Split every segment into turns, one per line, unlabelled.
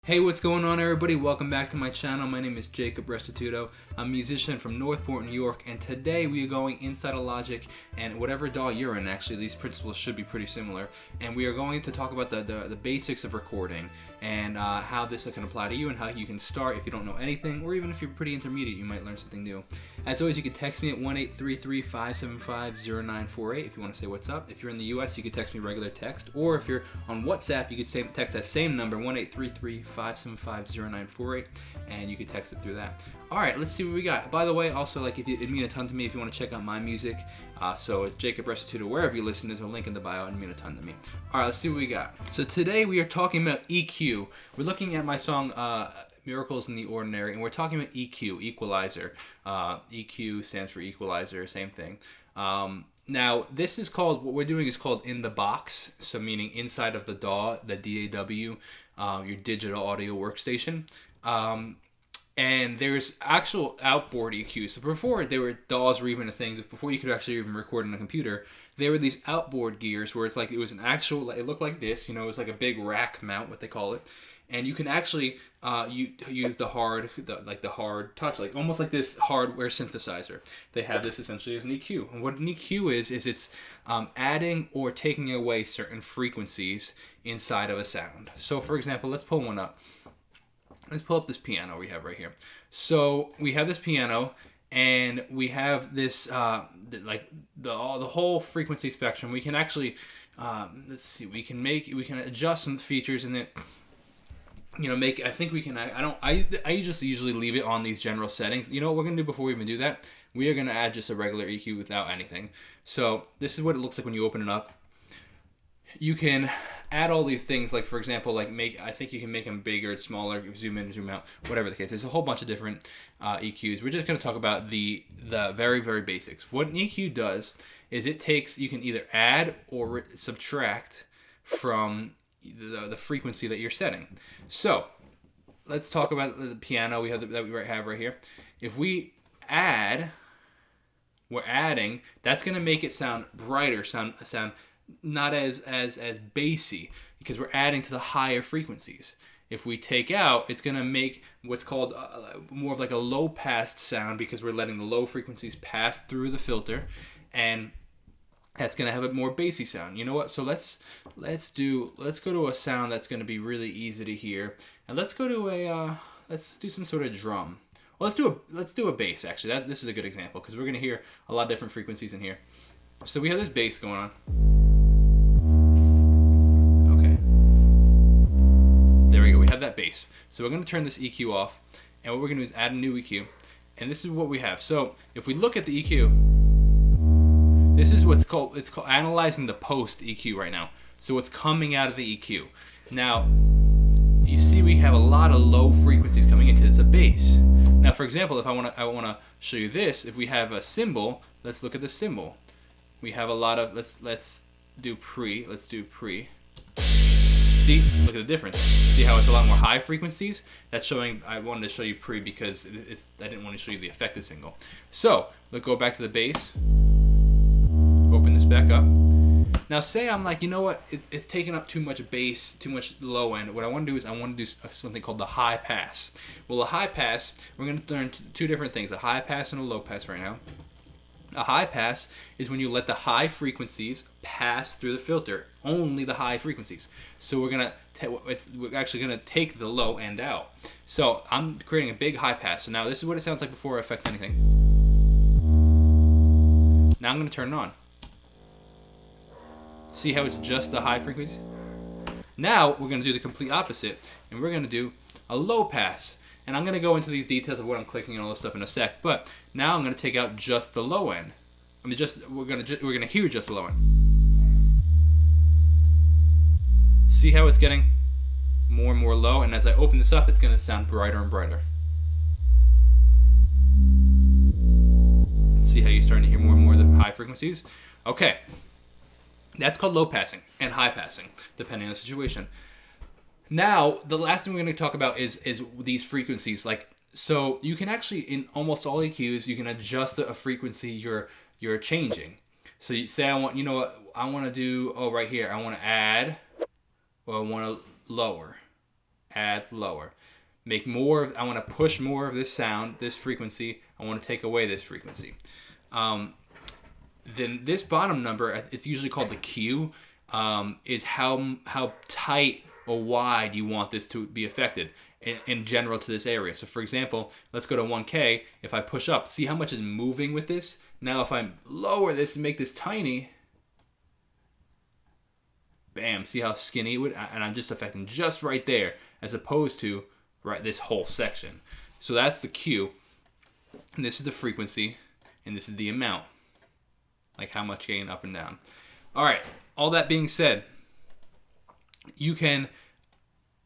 Hey, what's going on, everybody? Welcome back to my channel. My name is Jacob Restituto. I'm a musician from Northport, New York, and today we are going inside of Logic and whatever DAW you're in. Actually, these principles should be pretty similar, and we are going to talk about the basics of recording and how this can apply to you and how you can start if you don't know anything, or even if you're pretty intermediate, you might learn something new. As always, you can text me at 1-833-575-0948 if you want to say what's up. If you're in the US, you can text me regular text, or if you're on WhatsApp, you could text that same number, 1-833-575-0948, and you can text it through that. All right, let's see what we got. By the way, also, it'd mean a ton to me if you want to check out my music. So it's Jacob Restituto. Wherever you listen, there's a link in the bio. It'd mean a ton to me. All right, let's see what we got. So today we are talking about EQ. We're looking at my song Miracles in the Ordinary, and we're talking about EQ, equalizer. EQ stands for equalizer, same thing. Now, this is called, what we're doing is called in the box, so meaning inside of the DAW, the DAW, your digital audio workstation. And there's actual outboard EQ. So before DAWs were even a thing, before you could actually even record on a computer, there were these outboard gears where it's like, it was an actual, it looked like this, it was like a big rack mount, what they call it. And you can actually use the hard touch, like almost like this hardware synthesizer. They have this essentially as an EQ. And what an EQ is it's adding or taking away certain frequencies inside of a sound. So for example, let's pull one up. Let's pull up this piano we have right here. So we have this piano, and we have this the whole frequency spectrum. We can actually let's see. We can adjust some features in it. I think we can. I just usually leave it on these general settings. You know what we're gonna do before we even do that? We are gonna add just a regular EQ without anything. So this is what it looks like when you open it up. You can add all these things, like for example, I think you can make them bigger, smaller, zoom in, zoom out, whatever the case. There's a whole bunch of different EQs. We're just going to talk about the very, very basics. What an EQ does is you can either add or subtract from the frequency that you're setting. So let's talk about the piano we have that we have right here. If we're adding, that's going to make it sound brighter, sound not as bassy, because we're adding to the higher frequencies. If we take out, it's going to make what's called more of like a low pass sound, because we're letting the low frequencies pass through the filter, and that's going to have a more bassy sound. You know what? So let's go to a sound that's going to be really easy to hear, and let's go to let's do some sort of drum. Well, let's do a bass actually. This is a good example, because we're going to hear a lot of different frequencies in here. So we have this bass going on. There we go, we have that bass. So we're going to turn this EQ off, and what we're going to do is add a new EQ, and this is what we have. So if we look at the EQ, this is it's called analyzing the post EQ right now. So what's coming out of the EQ. Now, you see we have a lot of low frequencies coming in because it's a bass. Now, for example, if I want to show you this, if we have a cymbal, let's look at the cymbal. We have a lot of, let's do pre. See, look at the difference. See how it's a lot more high frequencies? That's showing, I wanted to show you pre because I didn't want to show you the affected signal. So, let's go back to the bass. Open this back up. Now say I'm like, you know what, it's taking up too much bass, too much low end. What I want to do is something called the high pass. Well, a high pass, we're going to learn two different things, a high pass and a low pass right now. A high pass is when you let the high frequencies pass through the filter, only the high frequencies. So we're actually gonna take the low end out. So I'm creating a big high pass. So now this is what it sounds like before I affect anything. Now I'm gonna turn it on. See how it's just the high frequencies? Now we're gonna do the complete opposite, and we're gonna do a low pass. And I'm going to go into these details of what I'm clicking and all this stuff in a sec. But now I'm going to take out just the low end. We're going to hear just the low end. See how it's getting more and more low, and as I open this up, it's going to sound brighter and brighter. See how you're starting to hear more and more of the high frequencies? Okay, that's called low passing and high passing, depending on the situation. Now, the last thing we're going to talk about is these frequencies. So you can actually, in almost all EQs, you can adjust a frequency you're changing. So you say I want to do, right here, I want to add, or I want to lower. add lower. Make more, I want to push more of this sound, this frequency. I want to take away this frequency. Then this bottom number, it's usually called the Q, is how tight or wide you want this to be affected in general to this area. So for example, let's go to 1K. If I push up, see how much is moving with this? Now if I lower this and make this tiny, bam, see how skinny it would? And I'm just affecting just right there as opposed to right this whole section. So that's the Q. And this is the frequency, and this is the amount. Like how much gain up and down. All right, all that being said, you can,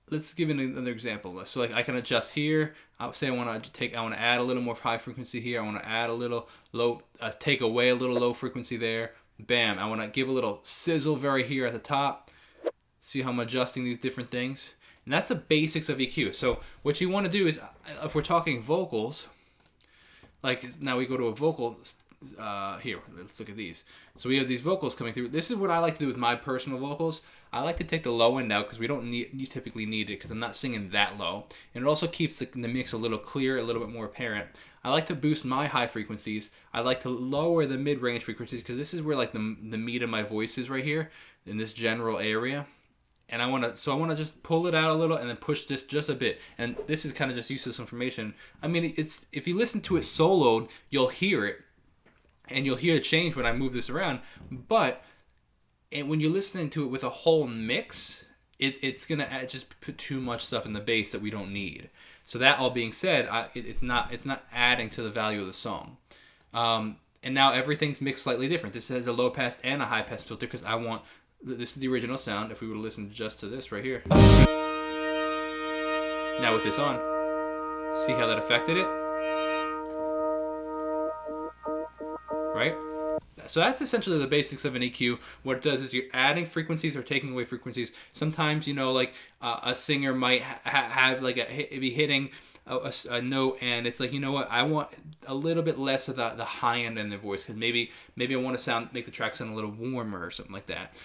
let's give another example. So like I can adjust here. I'll say I want to add a little more high frequency here. I want to add a little low, take away a little low frequency there. Bam, I want to give a little sizzle very here at the top. See how I'm adjusting these different things? And that's the basics of EQ. So what you want to do is, if we're talking vocals, like now we go to a vocal, here, let's look at these. So we have these vocals coming through. This is what I like to do with my personal vocals. I like to take the low end out because you typically need it because I'm not singing that low. And it also keeps the mix a little clear, a little bit more apparent. I like to boost my high frequencies. I like to lower the mid-range frequencies because this is where like the meat of my voice is right here in this general area. And I want to just pull it out a little and then push this just a bit. And this is kind of just useless information. I mean, it's, if you listen to it soloed, you'll hear it. And you'll hear a change when I move this around. But when you're listening to it with a whole mix, it's going to just put too much stuff in the bass that we don't need. So that all being said, it's not adding to the value of the song. And now everything's mixed slightly different. This has a low pass and a high pass filter because I want, this is the original sound if we were to listen just to this right here. Now with this on, see how that affected it? Right? So that's essentially the basics of an EQ. What it does is you're adding frequencies or taking away frequencies. Sometimes, you know, like a singer might have like be hitting a note and it's like, you know what, I want a little bit less of the high end in their voice because maybe I want to make the track sound a little warmer or something like that.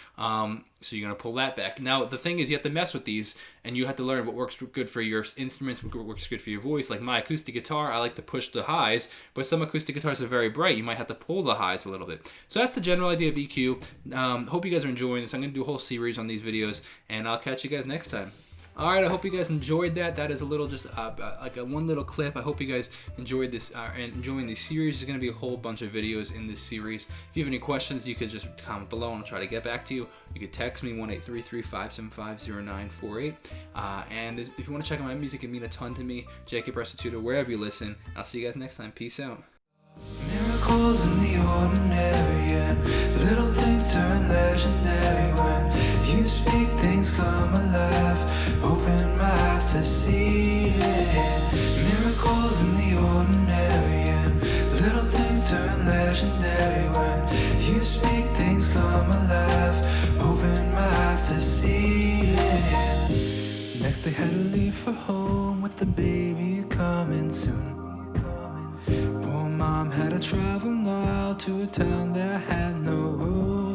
So you're going to pull that back. Now, the thing is you have to mess with these and you have to learn what works good for your instruments, what works good for your voice. Like my acoustic guitar, I like to push the highs, but some acoustic guitars are very bright. You might have to pull the highs a little bit. So that's the general idea of EQ. Hope you guys are enjoying this. I'm going to do a whole series on these videos and I'll catch you guys next time. All right, I hope you guys enjoyed that. That is a little, just like one little clip. I hope you guys enjoyed this and enjoying this series. There's going to be a whole bunch of videos in this series. If you have any questions, you could just comment below and I'll try to get back to you. You could text me 1-833-575-0948. And if you want to check out my music, it means a ton to me. Jacob Restituto, wherever you listen. I'll see you guys next time. Peace out.
Miracles in the ordinary and little things turn legendary when you speak, things come alive. Open my eyes to see it. Miracles in the ordinary and little things turn legendary when you speak, things come alive. Open my eyes to see it. Next they had to leave for home with the baby coming soon. Poor mom had to travel now to a town that had no room.